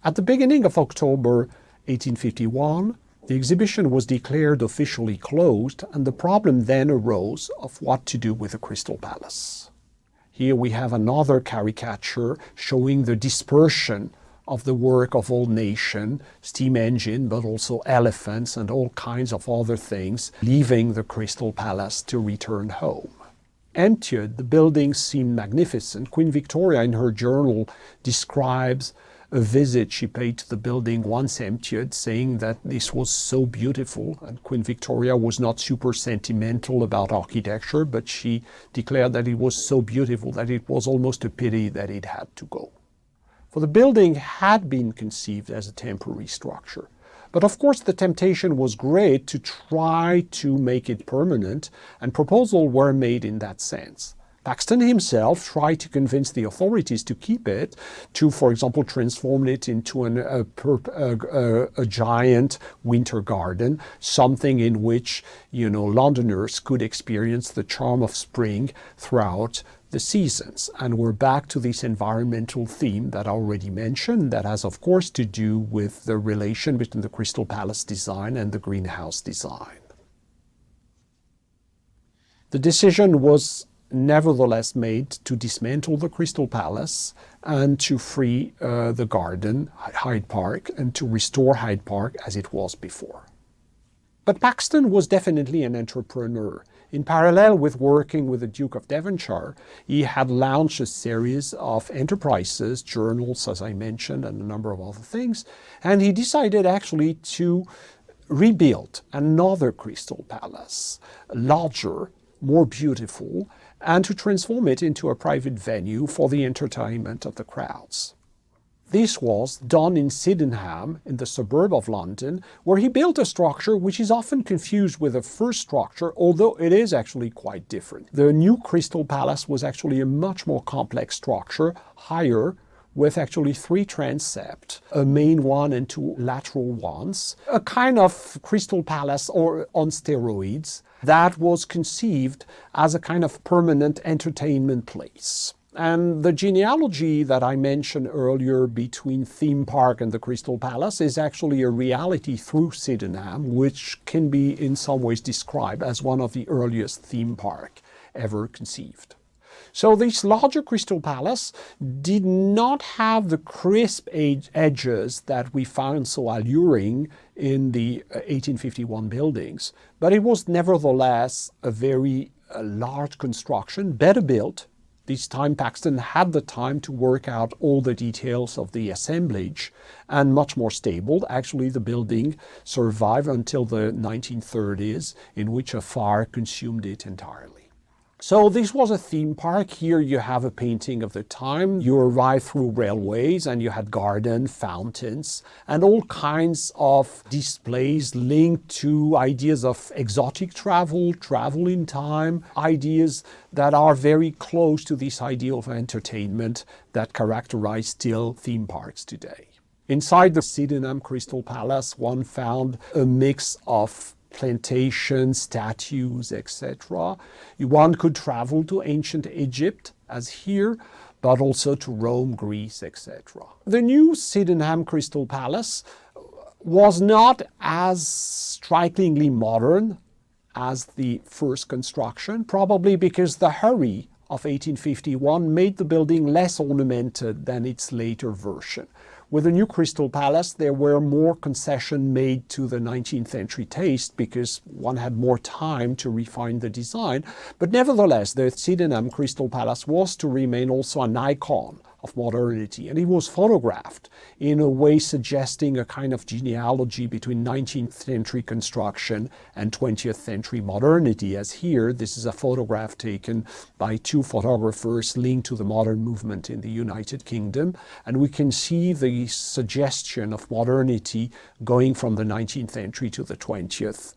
At the beginning of October 1851, the exhibition was declared officially closed, and the problem then arose of what to do with the Crystal Palace. Here we have another caricature showing the dispersion of the work of all nations, steam engine, but also elephants and all kinds of other things, leaving the Crystal Palace to return home. Emptied, the buildings seemed magnificent. Queen Victoria in her journal describes a visit she paid to the building once emptied, saying that this was so beautiful. And Queen Victoria was not super sentimental about architecture, but she declared that it was so beautiful that it was almost a pity that it had to go. For the building had been conceived as a temporary structure. But of course the temptation was great to try to make it permanent, and proposals were made in that sense. Paxton himself tried to convince the authorities to keep it, to, for example, transform it into a giant winter garden, something in which, Londoners could experience the charm of spring throughout the seasons. And we're back to this environmental theme that I already mentioned, that has, of course, to do with the relation between the Crystal Palace design and the greenhouse design. The decision was nevertheless made to dismantle the Crystal Palace and to free the garden, Hyde Park, and to restore Hyde Park as it was before. But Paxton was definitely an entrepreneur. In parallel with working with the Duke of Devonshire, he had launched a series of enterprises, journals, as I mentioned, and a number of other things, and he decided actually to rebuild another Crystal Palace, larger, more beautiful, and to transform it into a private venue for the entertainment of the crowds. This was done in Sydenham, in the suburb of London, where he built a structure which is often confused with the first structure, although it is actually quite different. The new Crystal Palace was actually a much more complex structure, higher, with actually 3 transepts, a main one and 2 lateral ones, a kind of Crystal Palace or on steroids that was conceived as a kind of permanent entertainment place. And the genealogy that I mentioned earlier between theme park and the Crystal Palace is actually a reality through Sydenham, which can be in some ways described as one of the earliest theme park ever conceived. So this larger Crystal Palace did not have the crisp edges that we found so alluring in the 1851 buildings, but it was nevertheless a very large construction, better built. This time Paxton had the time to work out all the details of the assemblage, and much more stable. Actually, the building survived until the 1930s, in which a fire consumed it entirely. So this was a theme park. Here you have a painting of the time. You arrived through railways and you had garden, fountains, and all kinds of displays linked to ideas of exotic travel, travel in time, ideas that are very close to this idea of entertainment that characterize still theme parks today. Inside the Sydenham Crystal Palace, one found a mix of plantations, statues, etc. One could travel to ancient Egypt, as here, but also to Rome, Greece, etc. The new Sydenham Crystal Palace was not as strikingly modern as the first construction, probably because the hurry of 1851 made the building less ornamented than its later version. With the new Crystal Palace, there were more concessions made to the 19th century taste because one had more time to refine the design. But nevertheless, the Sydenham Crystal Palace was to remain also an icon of modernity. And it was photographed in a way suggesting a kind of genealogy between 19th century construction and 20th century modernity. As here, this is a photograph taken by 2 photographers linked to the modern movement in the United Kingdom. And we can see the suggestion of modernity going from the 19th century to the 20th.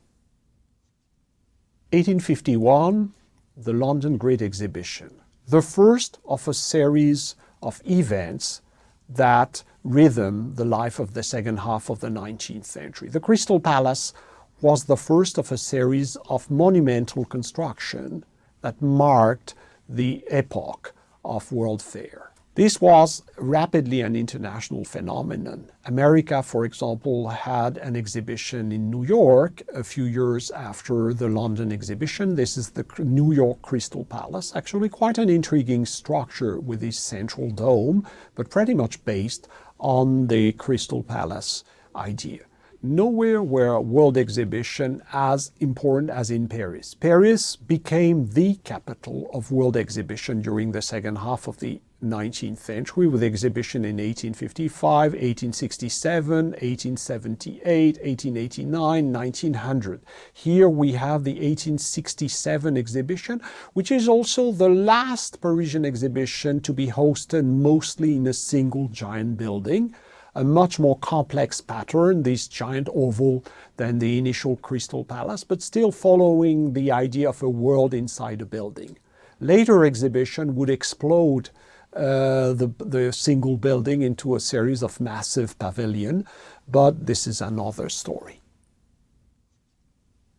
1851, the London Great Exhibition. The first of a series of events that rhythm the life of the second half of the 19th century. The Crystal Palace was the first of a series of monumental construction that marked the epoch of World Fair. This was rapidly an international phenomenon. America, for example, had an exhibition in New York a few years after the London exhibition. This is the New York Crystal Palace, actually quite an intriguing structure with this central dome, but pretty much based on the Crystal Palace idea. Nowhere were a world exhibition as important as in Paris. Paris became the capital of world exhibition during the second half of the 19th century, with exhibition in 1855, 1867, 1878, 1889, 1900. Here we have the 1867 exhibition, which is also the last Parisian exhibition to be hosted mostly in a single giant building. A much more complex pattern, this giant oval, than the initial Crystal Palace, but still following the idea of a world inside a building. Later exhibition would explode the single building into a series of massive pavilions, but this is another story.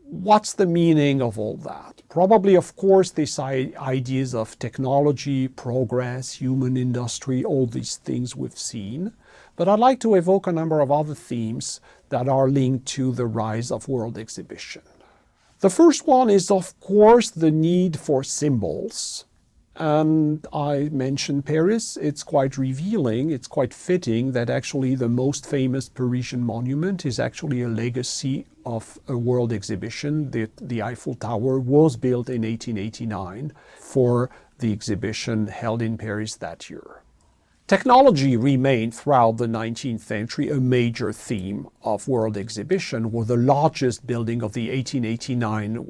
What's the meaning of all that? Probably, of course, these ideas of technology, progress, human industry, all these things we've seen. But I'd like to evoke a number of other themes that are linked to the rise of world exhibition. The first one is, of course, the need for symbols. And I mentioned Paris. It's quite revealing, it's quite fitting that actually the most famous Parisian monument is actually a legacy of a world exhibition. The Eiffel Tower was built in 1889 for the exhibition held in Paris that year. Technology remained throughout the 19th century a major theme of world exhibition, where the largest building of the 1889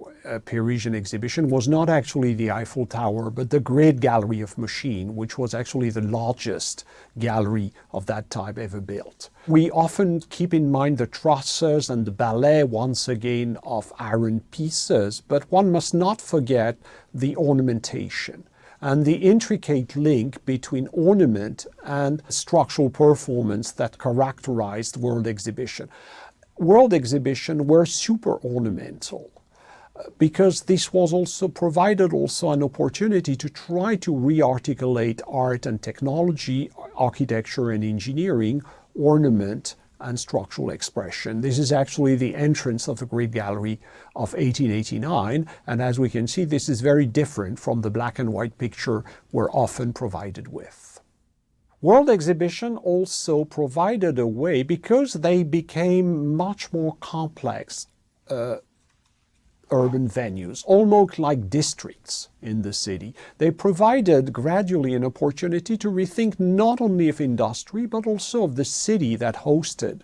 Parisian exhibition was not actually the Eiffel Tower, but the Great Gallery of Machine, which was actually the largest gallery of that type ever built. We often keep in mind the trusses and the ballet, once again, of iron pieces, but one must not forget the ornamentation and the intricate link between ornament and structural performance that characterized world exhibition. World exhibition were super ornamental because this was also provided an opportunity to try to re-articulate art and technology, architecture and engineering, ornament and structural expression. This is actually the entrance of the Great Gallery of 1889, and as we can see, this is very different from the black and white picture we're often provided with. World exhibition also provided a way, because they became much more complex urban venues, almost like districts in the city. They provided gradually an opportunity to rethink not only of industry, but also of the city that hosted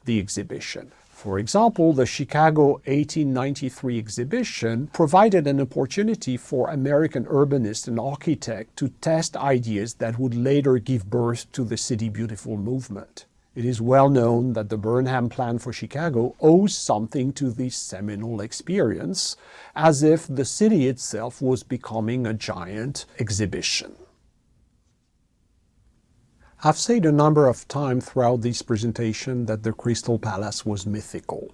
the exhibition. For example, the Chicago 1893 exhibition provided an opportunity for American urbanists and architects to test ideas that would later give birth to the City Beautiful movement. It is well known that the Burnham Plan for Chicago owes something to this seminal experience, as if the city itself was becoming a giant exhibition. I've said a number of times throughout this presentation that the Crystal Palace was mythical.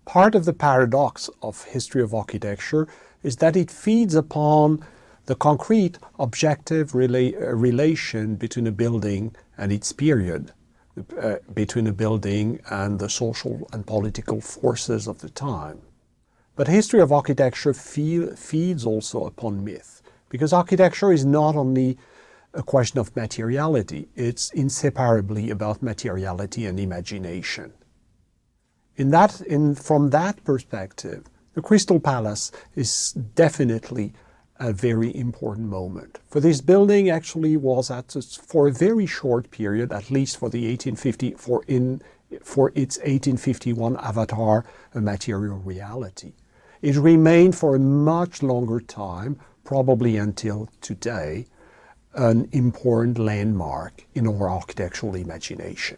Part of the paradox of history of architecture is that it feeds upon the concrete, objective relation between a building and its period, between a building and the social and political forces of the time. But history of architecture feeds also upon myth, because architecture is not only a question of materiality, it's inseparably about materiality and imagination. From that perspective, the Crystal Palace is definitely a very important moment. For this building actually was for a very short period, at least for the 1850, for its 1851 avatar, a material reality. It remained for a much longer time, probably until today, an important landmark in our architectural imagination.